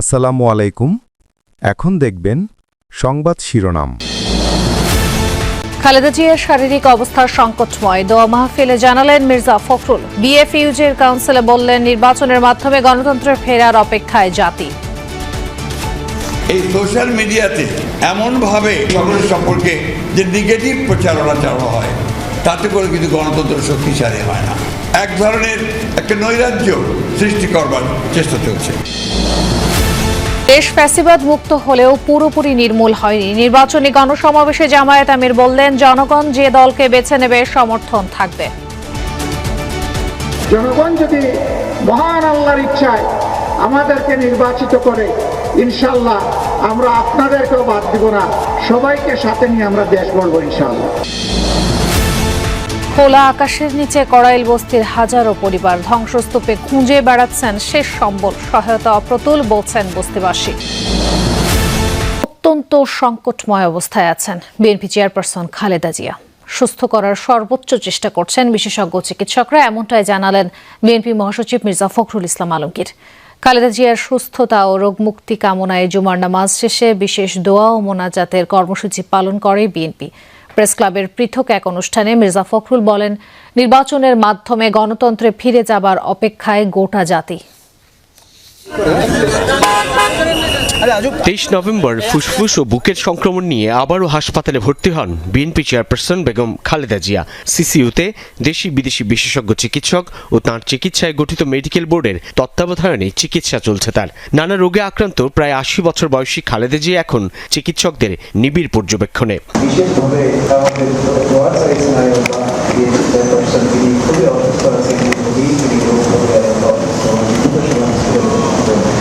আসসালামু আলাইকুম। এখন দেখবেন সংবাদ শিরোনাম। খালেদা জিয়ার শারীরিক অবস্থার সংকটময়, দোয়া মাহফিলে জানালেন মির্জা ফখরুল। বিএফইউজের কাউন্সিলে বললেন নির্বাচনের মাধ্যমে গণতন্ত্রের ফেরার অপেক্ষায় জাতি। এই সোশ্যাল মিডিয়াতে এমনভাবে সকলের সম্পর্কে যে নেগেটিভ প্রচারণা চালানো হয়, তাতে করে কিন্তু গণতন্ত্র শক্তিশালী হয় না। এক ধরনের একটা নৈরাজ্য সৃষ্টি করবার চেষ্টা চলছে। দেশ ফ্যাসিবাদ মুক্ত হলেও পুরোপুরি নির্মূল হয়নি। নির্বাচনী গণসমাবেশে জামায়াত আমির বললেন জনগণ যে দলকে বেছে নেবে সমর্থন থাকবে। জনগণ যদি মহান আল্লাহর ইচ্ছায় আমাদেরকে নির্বাচিত করে, ইনশাআল্লাহ আমরা আপনাদেরকেও বাদ দিব না, সবাইকে সাথে নিয়ে আমরা দেশ গড়ব ইনশাআল্লাহ। খোলা আকাশের নিচে কড়াইল বস্তির হাজারো পরিবার ধ্বংসস্তূপে খুঁজে বেড়াচ্ছেন শেষ সম্বল। সহায়তা অপ্রতুল বলছেন বস্তিবাসী। অত্যন্ত সংকটময় অবস্থায় আছেন বিএনপি চেয়ারপারসন খালেদা জিয়া। সুস্থ করার সর্বোচ্চ চেষ্টা করছেন বিশেষজ্ঞ চিকিৎসকরা, এমনটাই জানালেন বিএনপি মহাসচিব মির্জা ফখরুল ইসলাম আলমগীর। খালেদা জিয়ার সুস্থতা ও রোগমুক্তি কামনায় জুমার নামাজ শেষে বিশেষ দোয়া ও মোনাজাতের কর্মসূচি পালন করে বিএনপি। প্রেস ক্লাবের পৃথক এক অনুষ্ঠানে মির্জা ফখরুল বলেন, নির্বাচনের মাধ্যমে গণতন্ত্রে ফিরে যাবার অপেক্ষায় গোটা জাতি। 23 নভেম্বর ফুসফুস ও বুকের সংক্রমণ নিয়ে আবারও হাসপাতালে ভর্তি হন বিএনপি চেয়ারপারসন বেগম খালেদা জিয়া। সিসিইউতে দেশি বিদেশি বিশেষজ্ঞ চিকিৎসক ও তাঁর চিকিৎসায় গঠিত মেডিকেল বোর্ডের তত্ত্বাবধানে চিকিৎসা চলছে তার। নানা রোগে আক্রান্ত প্রায় 80 বছর বয়সী খালেদা জিয়া এখন চিকিৎসকদের নিবিড় পর্যবেক্ষণে।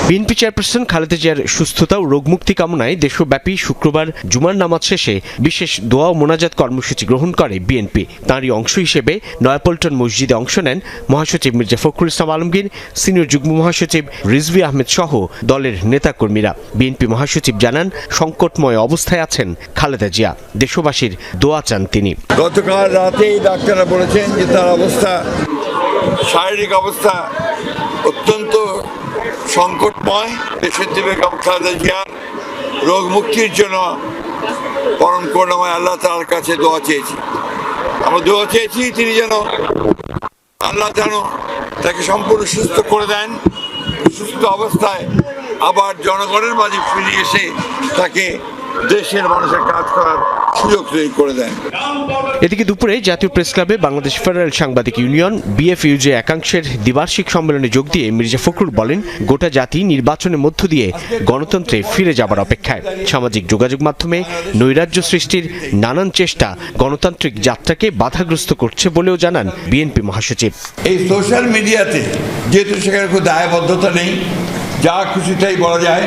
বিএনপি চেয়ারপারসন খালেদা জিয়ার সুস্থতা ও রোগমুক্তি কামনায় দেশব্যাপী শুক্রবার জুমার নামাজ শেষে বিশেষ দোয়া ও মোনাজাত কর্মসূচি গ্রহণ করে বিএনপি। তাঁরই অংশ হিসেবে নয়াপল্টন মসজিদে অংশ নেন মহাসচিব মির্জা ফখরুল ইসলাম আলমগীর, সিনিয়র যুগ্ম মহাসচিব রিজভী আহমেদ সহ দলের নেতাকর্মীরা। বিএনপি মহাসচিব জানান, সংকটময় অবস্থায় আছেন খালেদা জিয়া, দেশবাসীর দোয়া চান তিনি। গতকাল রাতেই ডাক্তাররা বলেছেন যে তার অবস্থা, শারীরিক অবস্থা অত্যন্ত সংকটময়। দেশনেত্রী বেগম খালেদা জিয়ার রোগ মুক্তির জন্য পরম করুণাময় আল্লাহ তাআলার কাছে দোয়া চেয়েছি। আমরা দোয়া চেয়েছি তিনি যেন আল্লাহ যেন তাকে সম্পূর্ণ সুস্থ করে দেন, সুস্থ অবস্থায় আবার জনগণের মাঝে ফিরে এসে তাকে দেশের মানুষের কাজ করার সুযোগ তৈরি করে দেন। এদিকে দুপুরে জাতীয় প্রেস ক্লাবে বাংলাদেশ ফেডারেল সাংবাদিক ইউনিয়ন বিএফইউজে একাংশের দ্বিবার্ষিক সম্মেলনে যোগ দিয়ে মির্জা ফখরুল বলেন, গোটা জাতি নির্বাচনের মধ্য দিয়ে গণতন্ত্রে ফিরে যাবার অপেক্ষায়। সামাজিক যোগাযোগ মাধ্যমে নৈরাজ্য সৃষ্টির নানান চেষ্টা গণতান্ত্রিক যাত্রাকে বাধাগ্রস্ত করছে বলেও জানান বিএনপি মহাসচিব। এই সোশ্যাল মিডিয়াতে যেহেতু সেখানে কোনো দায়বদ্ধতা নেই, যা খুশিটাই বলা যায়,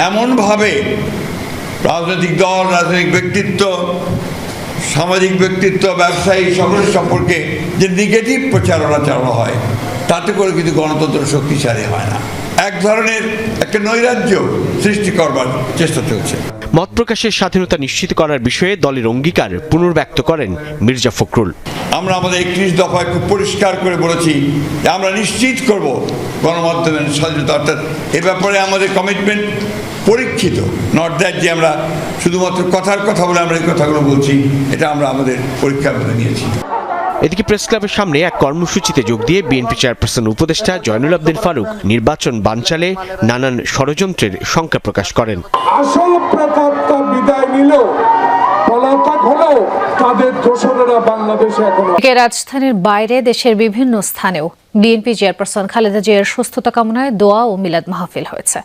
এমনভাবে রাজনৈতিক দল, রাজনৈতিক ব্যক্তিত্ব, সামাজিক ব্যক্তিত্ব, ব্যবসায়ী সকলের সম্পর্কে যে নেগেটিভ প্রচারণা চালানো হয়, তাতে করে কিন্তু গণতন্ত্র শক্তিশালী হয় না। এক ধরনের একটা নৈরাজ্য সৃষ্টি করবার চেষ্টা চলছে। মত প্রকাশের স্বাধীনতা নিশ্চিত করার বিষয়ে দলের অঙ্গীকার পুনর্ব্যক্ত করেন মির্জা ফখরুল। আমরা আমাদের 31 দফায় খুব পরিষ্কার করে বলেছি যে আমরা নিশ্চিত করব গণমাধ্যমের স্বাধীনতা, অর্থাৎ এ ব্যাপারে আমাদের কমিটমেন্ট পরীক্ষিত, নট দ্যাট যে আমরা শুধুমাত্র কথার কথা বলে আমরা এই কথাগুলো বলছি, এটা আমরা আমাদের পরীক্ষার মধ্যে নিয়েছি। এদিকে প্রেস ক্লাবের সামনে এক কর্মসূচিতে যোগ দিয়ে বিএনপি চেয়ারপারসন উপদেষ্টা জয়নুল আবদিন ফারুক নির্বাচন বানচালে নানান ষড়যন্ত্রের শঙ্কা প্রকাশ করেন। আসল প্রেতাত্মা বিদায় নিল, পলাতক হলো তাদের দোসরেরা বাংলাদেশে এখনো। রাজধানীর বাইরে দেশের বিভিন্ন স্থানেও বিএনপি চেয়ারপারসন খালেদা জিয়ার সুস্থতা কামনায় দোয়া ও মিলাদ মাহফিল হয়েছে।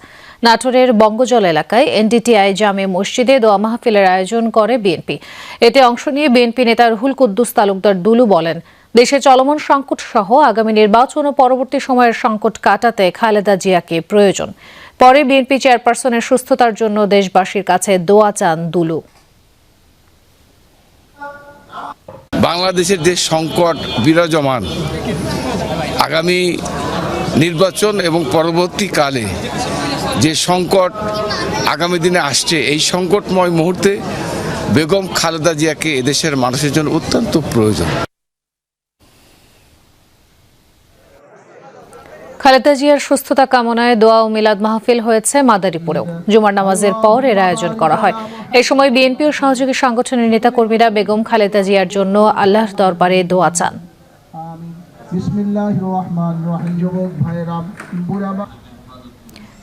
নাটোরের বঙ্গজল এলাকায় এনডিটিআই জামে মসজিদে দোয়া মাহফিলের আয়োজন করে বিএনপি। এতে অংশ নিয়ে বিএনপি নেতা রুহুল কুদ্দুস তালুকদার দুলু বলেন, দেশে চলমান সংকট সহ আগামী নির্বাচন ও পরবর্তী সময়ের সংকট কাটাতে খালেদা জিয়াকে প্রয়োজন। পরে বিএনপি চেয়ারপারসনের সুস্থতার জন্য দেশবাসীর কাছে দোয়া চান দুলু। বাংলাদেশের যে সংকট বিরাজমান, আগামী নির্বাচন এবং পরবর্তীকালে যে সংকট আগামী দিনে আসছে, এই সংকটময় মুহূর্তে বেগম খালেদা জিয়াকে এদেশের মানুষের জন্য অত্যন্ত প্রয়োজন। খালেদা জিয়ার সুস্থতা কামনায় দোয়া ও মিলাদ মাহফিল হয়েছে মাদারীপুরেও। জুমার নামাজের পর এর আয়োজন করা হয়। এই সময় বিএনপি ও সহযোগী সংগঠনের নেতাকর্মীরা বেগম খালেদা জিয়ার জন্য আল্লাহর দরবারে দোয়া চান।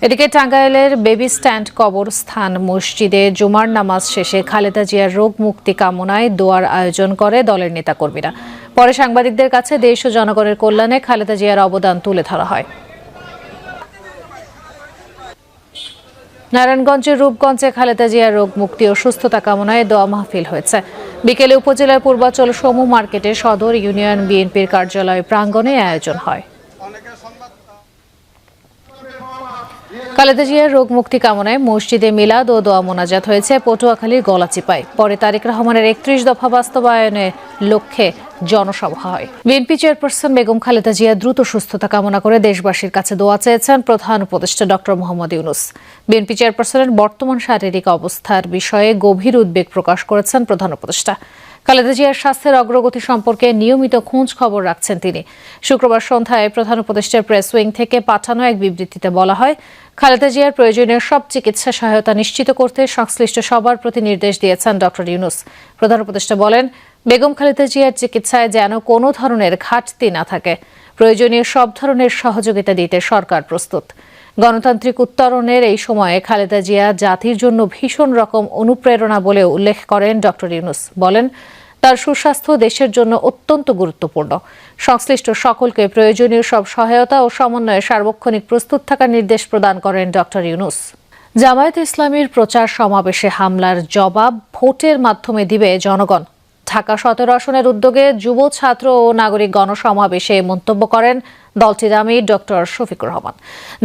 এদিকে টাঙ্গাইলের বেবি স্ট্যান্ড কবরস্থান মসজিদে জুমার নামাজ শেষে খালেদা জিয়ার রোগ মুক্তি কামনায় দোয়ার আয়োজন করে দলের নেতাকর্মীরা। পরে সাংবাদিকদের কাছে দেশ ও জনগণের কল্যাণে খালেদা জিয়ার অবদান তুলে ধরা হয়। নারায়ণগঞ্জের রূপগঞ্জে খালেদা জিয়ার রোগ মুক্তি ও সুস্থতা কামনায় দোয়া মাহফিল হয়েছে। বিকেলে উপজেলার পূর্বাচল সমু মার্কেটে সদর ইউনিয়ন বিএনপির কার্যালয় প্রাঙ্গণে আয়োজন হয়। খালেদা জিয়ার রোগ মুক্তি কামনায় মসজিদে মিলাদ ও দোয়া মোনাজাত হয়েছে পটুয়াখালীর গলাচিপায়। পরে তারেক রহমানের ৩১ দফা বাস্তবায়নের লক্ষ্যে জনসভা হয়। বিএনপি চেয়ারপারসন বেগম খালেদা জিয়া দ্রুত সুস্থতা কামনা করে দেশবাসীর কাছে দোয়া চেয়েছেন প্রধান উপদেষ্টা ডক্টর মোহাম্মদ ইউনূস। বিএনপি চেয়ারপারসনের বর্তমান শারীরিক অবস্থার বিষয়ে গভীর উদ্বেগ প্রকাশ করেছেন প্রধান উপদেষ্টা। খালেদা জিয়ার স্বাস্থ্যের অগ্রগতি সম্পর্কে নিয়মিত খোঁজ খবর রাখছেন তিনি। শুক্রবার সন্ধ্যায় প্রধান উপদেষ্টার প্রেস উইং থেকে পাঠানো এক বিবৃতিতে বলা হয়, খালেদা জিয়ার প্রয়োজনীয় সব চিকিৎসা সহায়তা নিশ্চিত করতে সংশ্লিষ্ট সবার প্রতি নির্দেশ দিয়েছেন ডক্টর ইউনূস। প্রধান উপদেষ্টা বলেন, বেগম খালেদা জিয়ার চিকিৎসায় যেন কোনো ধরনের ঘাটতি না থাকে। প্রয়োজনীয় সব ধরনের সহযোগিতা দিতে সরকার প্রস্তুত। গণতান্ত্রিক উত্তরণের এই সময়ে খালেদা জিয়া জাতির জন্য ভীষণ রকম অনুপ্রেরণা বলে উল্লেখ করেন ডক্টর ইউনূস। বলেন, তার সুস্বাস্থ্য দেশের জন্য অত্যন্ত গুরুত্বপূর্ণ। সংশ্লিষ্ট সকলকে প্রয়োজনীয় সব সহায়তা ও সমন্বয়ে সার্বক্ষণিক প্রস্তুত থাকার নির্দেশ প্রদান করেন ডক্টর ইউনূস। জামায়াতে ইসলামীর প্রচার সমাবেশে হামলার জবাব ভোটের মাধ্যমে দিবে জনগণ। ঢাকা ১৭ আসনের উদ্যোগে যুব ছাত্র ও নাগরিক গণসমাবেশে মন্তব্য করেন দলটির আমির ডক্টর শফিকুর রহমান।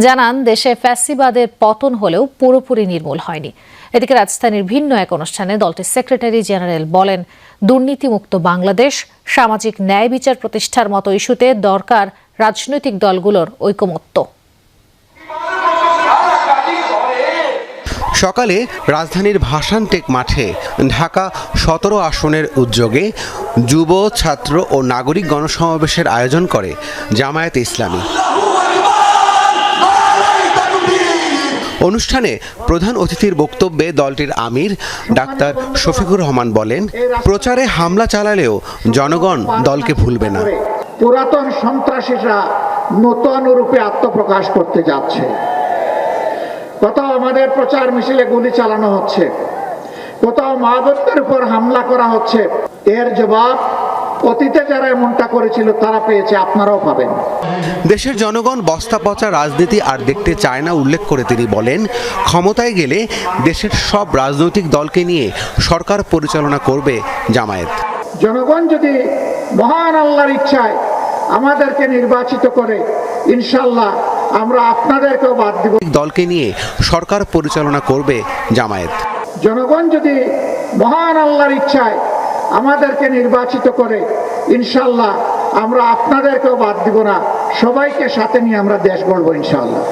জানান, দেশে ফ্যাসিবাদের পতন হলেও পুরোপুরি নির্মূল হয়নি। এদিকে রাজধানীর ভিন্ন এক অনুষ্ঠানে দলটির সেক্রেটারি জেনারেল বলেন, দুর্নীতিমুক্ত বাংলাদেশ, সামাজিক ন্যায় বিচার প্রতিষ্ঠার মতো ইস্যুতে দরকার রাজনৈতিক দলগুলোর ঐকমত্য। সকালে রাজধানীর ভাসানটেক মাঠে ঢাকা ১৭ আসনের উদ্যোগে যুব ছাত্র ও নাগরিক গণসমাবেশের আয়োজন করে জামায়াতে ইসলামী। অনুষ্ঠানে প্রধান অতিথির বক্তব্যে দলটির আমির ডাক্তার শফিকুর রহমান বলেন, প্রচারে হামলা চালালেও জনগণ দলকে ভুলবে না। পুরাতন সন্ত্রাসীরা নতুন রূপে আত্মপ্রকাশ করতে যাচ্ছে। কোথাও আমাদের প্রচার মিছিলে গুলি চালানো হচ্ছে, কোথাও মাহবুবদের উপর হামলা করা হচ্ছে। এর জবাব অতীতে যারা এমনটা করেছিল তারা পেয়েছে, আপনারাও পাবেন। দেশের জনগণ বস্তা পচা রাজনীতি আর দেখতে চায় না উল্লেখ করে তিনি বলেন, ক্ষমতায় গেলে দেশের সব রাজনৈতিক দলকে নিয়ে সরকার পরিচালনা করবে জামায়াত। জনগণ যদি মহান আল্লাহর ইচ্ছায় আমাদেরকে নির্বাচিত করে, ইনশাআল্লাহ আমরা আপনাদেরকেও বাদ দিব। দলকে নিয়ে সরকার পরিচালনা করবে জামায়াত। জনগণ যদি মহান আল্লাহর ইচ্ছায় আমাদেরকে নির্বাচিত করে, ইনশাআল্লাহ আমরা আপনাদেরকেও বাদ দিব না। সবাইকে সাথে নিয়ে আমরা দেশ গড়ব ইনশাআল্লাহ।